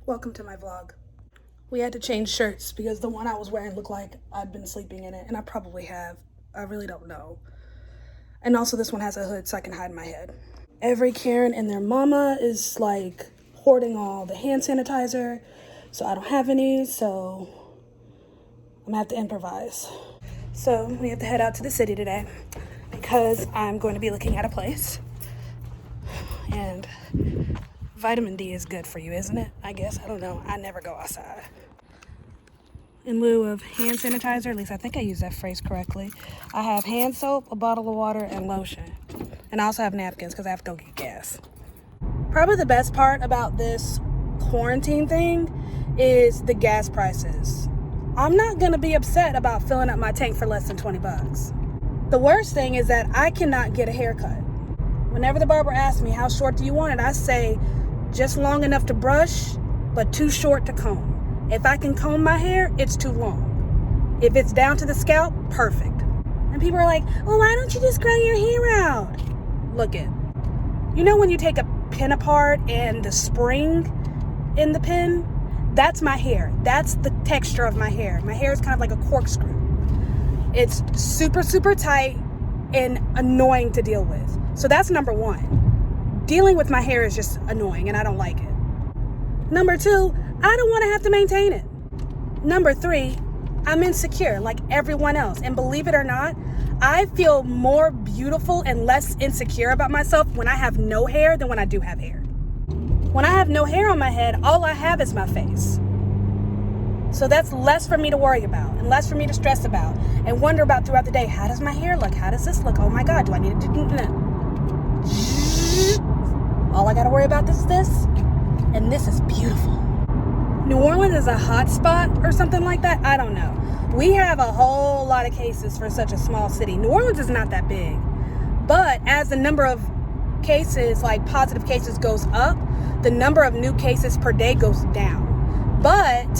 Welcome to my vlog. We had to change shirts because the one I was wearing looked like I'd been sleeping in it, and I probably have. I really don't know. And also this one has a hood so I can hide my head. Every Karen and their mama is like hoarding all the hand sanitizer, so I don't have any, so I'm gonna have to improvise. So we have to head out to the city today because I'm going to be looking at a place, and vitamin D is good for you, isn't it? I guess. I don't know. I never go outside. In lieu of hand sanitizer, at least I think I used that phrase correctly, I have hand soap, a bottle of water, and lotion. And I also have napkins because I have to go get gas. Probably the best part about this quarantine thing is the gas prices. I'm not going to be upset about filling up my tank for less than 20 bucks. The worst thing is that I cannot get a haircut. Whenever the barber asks me, how short do you want it? I say, just long enough to brush, but too short to comb. If I can comb my hair, it's too long. If it's down to the scalp, perfect. And people are like, well, why don't you just grow your hair out? Look it. You know when you take a pin apart and the spring in the pin? That's my hair. That's the texture of my hair. My hair is kind of like a corkscrew. It's super, super tight and annoying to deal with. So that's number one. Dealing with my hair is just annoying and I don't like it. Number two, I don't want to have to maintain it. Number three, I'm insecure like everyone else. And believe it or not, I feel more beautiful and less insecure about myself when I have no hair than when I do have hair. When I have no hair on my head, all I have is my face. So that's less for me to worry about and less for me to stress about and wonder about throughout the day. How does my hair look? How does this look? Oh my God, do I need to do that? All I got to worry about is this. And this is beautiful. New Orleans is a hot spot or something like that. I don't know. We have a whole lot of cases for such a small city. New Orleans is not that big. But as the number of cases, like positive cases, goes up, the number of new cases per day goes down. But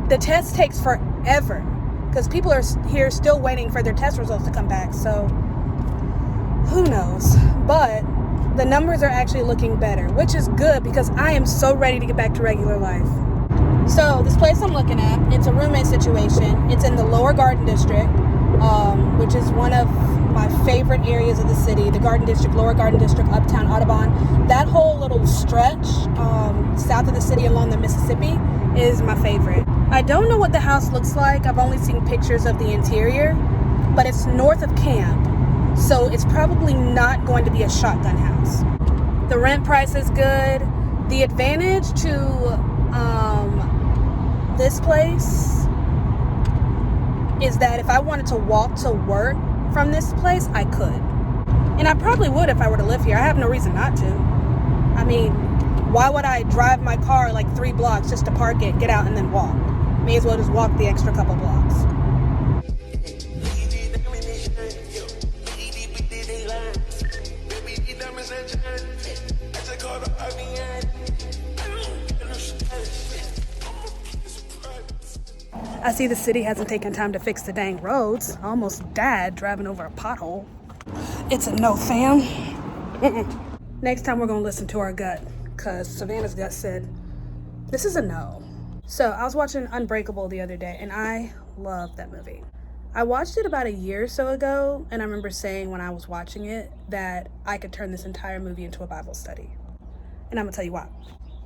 the test takes forever because people are here still waiting for their test results to come back. So who knows? But the numbers are actually looking better, which is good because I am so ready to get back to regular life. So this place I'm looking at, it's a roommate situation. It's in the Lower Garden District, which is one of my favorite areas of the city. The Garden District, Lower Garden District, Uptown, Audubon. That whole little stretch south of the city along the Mississippi is my favorite. I don't know what the house looks like. I've only seen pictures of the interior, but it's north of Camp. So it's probably not going to be a shotgun house. The rent price is good. The advantage to this place is that if I wanted to walk to work from this place, I could. And I probably would if I were to live here. I have no reason not to. I mean, why would I drive my car like 3 blocks just to park it, get out, and then walk? May as well just walk the extra couple blocks. I see the city hasn't taken time to fix the dang roads. I almost died driving over a pothole. It's a no, fam. Next time we're gonna listen to our gut, cause Savannah's gut said, this is a no. So I was watching Unbreakable the other day and I love that movie. I watched it about a year or so ago, and I remember saying when I was watching it that I could turn this entire movie into a Bible study. And I'm gonna tell you why.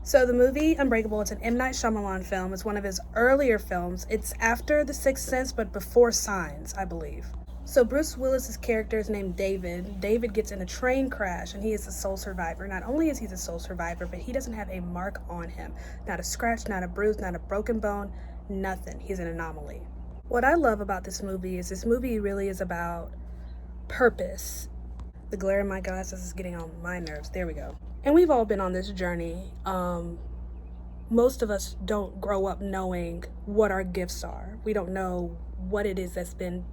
So the movie Unbreakable, it's an M. Night Shyamalan film. It's one of his earlier films. It's after The Sixth Sense, but before Signs, I believe. So Bruce Willis's character is named David. David gets in a train crash, and he is a sole survivor. Not only is he the sole survivor, but he doesn't have a mark on him. Not a scratch, not a bruise, not a broken bone, nothing. He's an anomaly. What I love about this movie really is about purpose. The glare in my glasses is getting on my nerves. There we go. And we've all been on this journey. Most of us don't grow up knowing what our gifts are. We don't know what it is that's been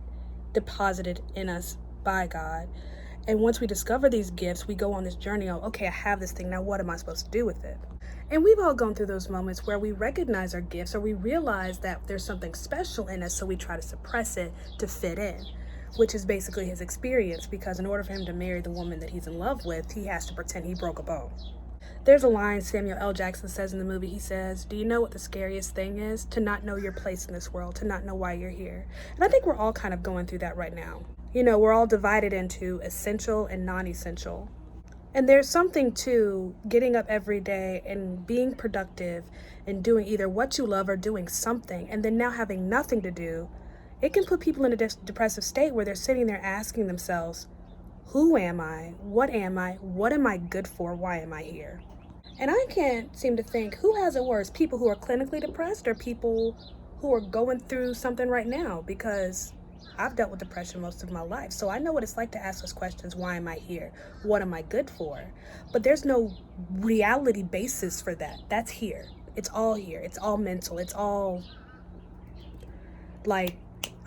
deposited in us by God. And once we discover these gifts, we go on this journey of, okay, I have this thing. Now, what am I supposed to do with it? And we've all gone through those moments where we recognize our gifts or we realize that there's something special in us, so we try to suppress it to fit in. which is basically his experience, because in order for him to marry the woman that he's in love with, he has to pretend he broke a bone. There's a line Samuel L. Jackson says in the movie. He says, "Do you know what the scariest thing is? To not know your place in this world, to not know why you're here." And I think we're all kind of going through that right now. We're all divided into essential and non-essential. And there's something to getting up every day and being productive and doing either what you love or doing something, and then now having nothing to do. It can put people in a depressive state where they're sitting there asking themselves, who am I? What am I? What am I good for? Why am I here? And I can't seem to think who has it worse, people who are clinically depressed or people who are going through something right now, because I've dealt with depression most of my life. So I know what it's like to ask those questions. Why am I here? What am I good for? But there's no reality basis for that. That's here. It's all here. It's all mental. It's all like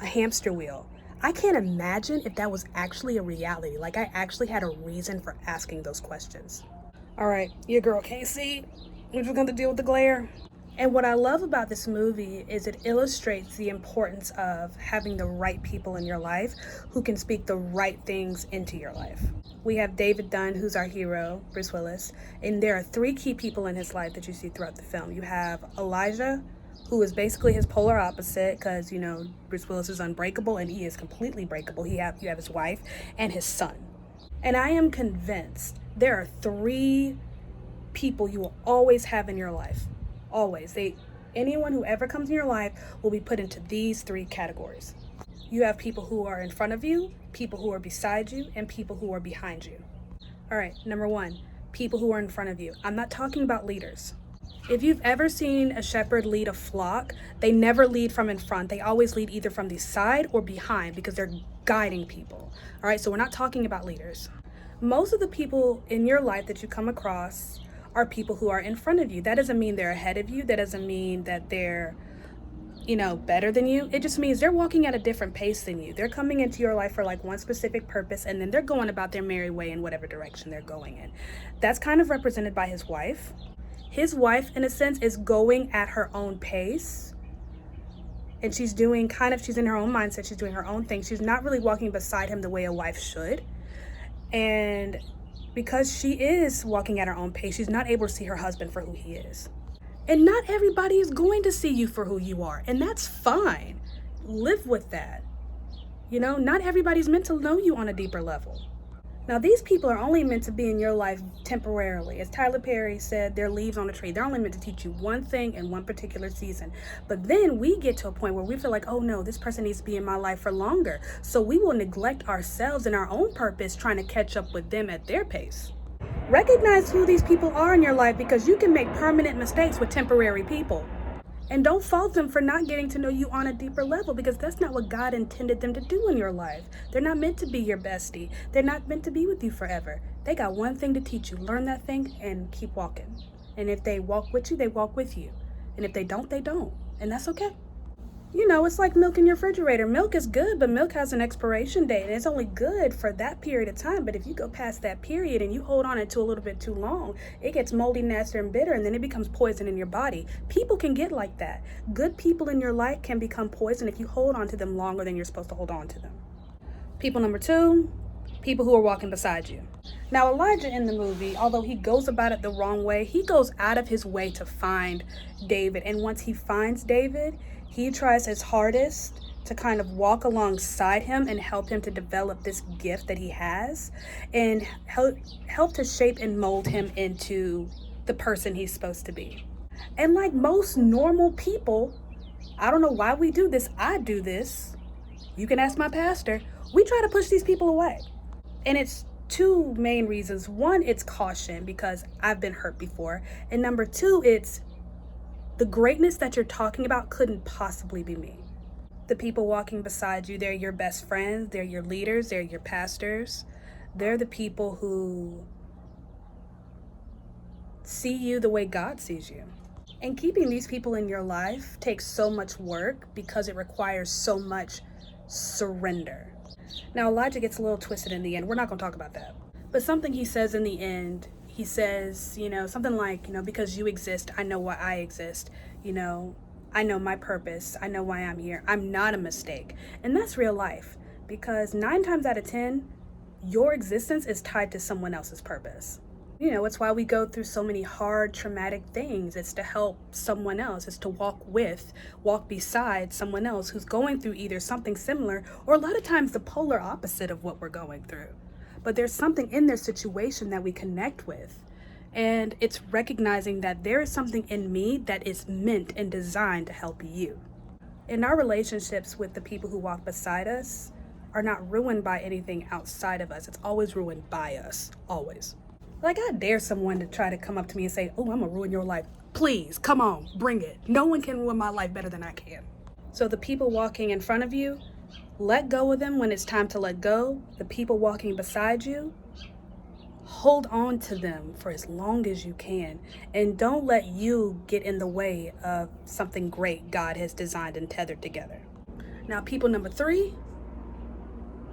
a hamster wheel. I can't imagine if that was actually a reality. Like I actually had a reason for asking those questions. All right, your girl can't see. We're just going to deal with the glare. And what I love about this movie is it illustrates the importance of having the right people in your life who can speak the right things into your life. We have David Dunn, who's our hero, Bruce Willis, and there are 3 key people in his life that you see throughout the film. You have Elijah, who is basically his polar opposite, because, Bruce Willis is unbreakable and he is completely breakable. You have his wife and his son. And I am convinced there are 3 people you will always have in your life. Always. Anyone who ever comes in your life will be put into these 3 categories. You have people who are in front of you, people who are beside you, and people who are behind you. All right, number 1, people who are in front of you. I'm not talking about leaders. If you've ever seen a shepherd lead a flock, they never lead from in front. They always lead either from the side or behind because they're guiding people. All right, so we're not talking about leaders. Most of the people in your life that you come across are people who are in front of you. That doesn't mean they're ahead of you. That doesn't mean that they're, better than you. It just means they're walking at a different pace than you. They're coming into your life for like one specific purpose, and then they're going about their merry way in whatever direction they're going in. That's kind of represented by his wife. His wife, in a sense, is going at her own pace. And she's in her own mindset. She's doing her own thing. She's not really walking beside him the way a wife should. And because she is walking at her own pace, she's not able to see her husband for who he is. And not everybody is going to see you for who you are. And that's fine. Live with that. Not everybody's meant to know you on a deeper level. Now, these people are only meant to be in your life temporarily. As Tyler Perry said, they're leaves on a tree. They're only meant to teach you one thing in one particular season. But then we get to a point where we feel like, oh no, this person needs to be in my life for longer. So we will neglect ourselves and our own purpose trying to catch up with them at their pace. Recognize who these people are in your life, because you can make permanent mistakes with temporary people. And don't fault them for not getting to know you on a deeper level, because that's not what God intended them to do in your life. They're not meant to be your bestie. They're not meant to be with you forever. They got one thing to teach you. Learn that thing and keep walking. And if they walk with you, they walk with you. And if they don't, they don't. And that's okay. It's like milk in your refrigerator. Milk is good, but milk has an expiration date, and it's only good for that period of time. But if you go past that period and you hold on it to a little bit too long, it gets moldy, nasty, and bitter, and then it becomes poison in your body. People can get like that. Good people in your life can become poison if you hold on to them longer than you're supposed to hold on to them. People number 2, people who are walking beside you. Now, Elijah in the movie, although he goes about it the wrong way, he goes out of his way to find David. And once he finds David, he tries his hardest to kind of walk alongside him and help him to develop this gift that he has, and help to shape and mold him into the person he's supposed to be. And like most normal people, I don't know why we do this. I do this. You can ask my pastor. We try to push these people away. And it's 2 main reasons. 1, it's caution, because I've been hurt before. And number 2, it's the greatness that you're talking about couldn't possibly be me. The people walking beside you, they're your best friends, they're your leaders, they're your pastors. They're the people who see you the way God sees you. And keeping these people in your life takes so much work because it requires so much surrender. Now, Elijah gets a little twisted in the end. We're not going to talk about that. But something he says in the end, he says, something like, because you exist, I know why I exist. I know my purpose. I know why I'm here. I'm not a mistake. And that's real life, because 9 times out of 10, your existence is tied to someone else's purpose. You know, it's why we go through so many hard, traumatic things. It's to help someone else. It's to walk beside someone else who's going through either something similar or a lot of times the polar opposite of what we're going through. But there's something in their situation that we connect with. And it's recognizing that there is something in me that is meant and designed to help you. And our relationships with the people who walk beside us are not ruined by anything outside of us. It's always ruined by us, always. Like, I dare someone to try to come up to me and say, oh, I'm gonna ruin your life. Please, come on, bring it. No one can ruin my life better than I can. So the people walking in front of you, let go of them when it's time to let go. The people walking beside you, hold on to them for as long as you can. And don't let you get in the way of something great God has designed and tethered together. Now, people number 3,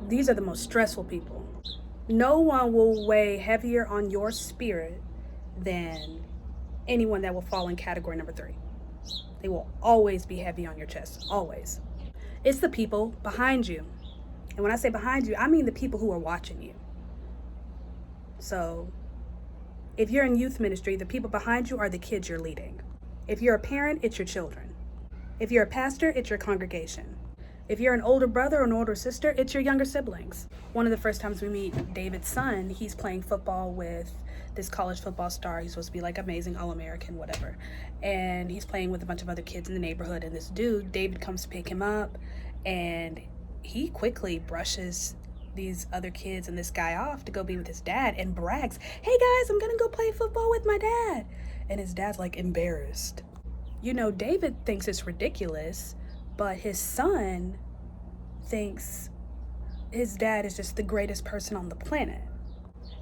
these are the most stressful people. No one will weigh heavier on your spirit than anyone that will fall in category number 3. They will always be heavy on your chest, always. It's the people behind you. And when I say behind you, I mean the people who are watching you. So if you're in youth ministry, the people behind you are the kids you're leading. If you're a parent, it's your children. If you're a pastor, it's your congregation. If you're an older brother or an older sister, it's your younger siblings. One of the first times we meet David's son, he's playing football with this college football star. He's supposed to be like amazing, all-American, whatever. And he's playing with a bunch of other kids in the neighborhood. And this dude, David, comes to pick him up. And he quickly brushes these other kids and this guy off to go be with his dad and brags, hey guys, I'm gonna go play football with my dad. And his dad's like embarrassed. You know, David thinks it's ridiculous, but his son thinks his dad is just the greatest person on the planet.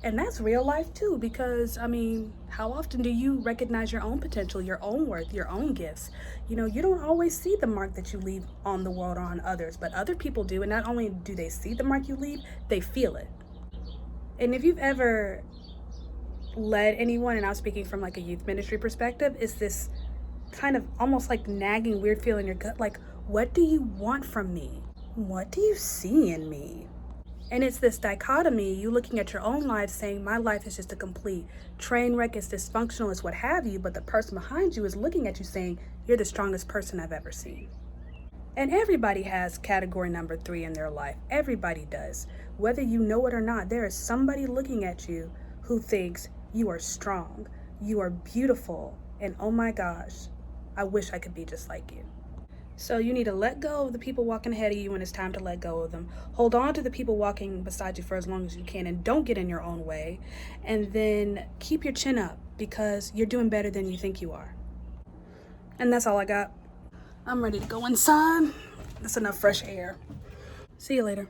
And that's real life too, because I mean, how often do you recognize your own potential, your own worth, your own gifts? You know, you don't always see the mark that you leave on the world or on others, but other people do. And not only do they see the mark you leave, they feel it. And if you've ever led anyone, and I'm speaking from like a youth ministry perspective, is this kind of almost like nagging weird feeling in your gut, like, what do you want from me? What do you see in me? And it's this dichotomy, you looking at your own life saying, my life is just a complete train wreck, it's dysfunctional, it's what have you, but the person behind you is looking at you saying, you're the strongest person I've ever seen. And everybody has category number 3 in their life. Everybody does. Whether you know it or not, there is somebody looking at you who thinks you are strong, you are beautiful, and oh my gosh, I wish I could be just like you. So you need to let go of the people walking ahead of you when it's time to let go of them. Hold on to the people walking beside you for as long as you can, and don't get in your own way. And then keep your chin up, because you're doing better than you think you are. And that's all I got. I'm ready to go inside. That's enough fresh air. See you later.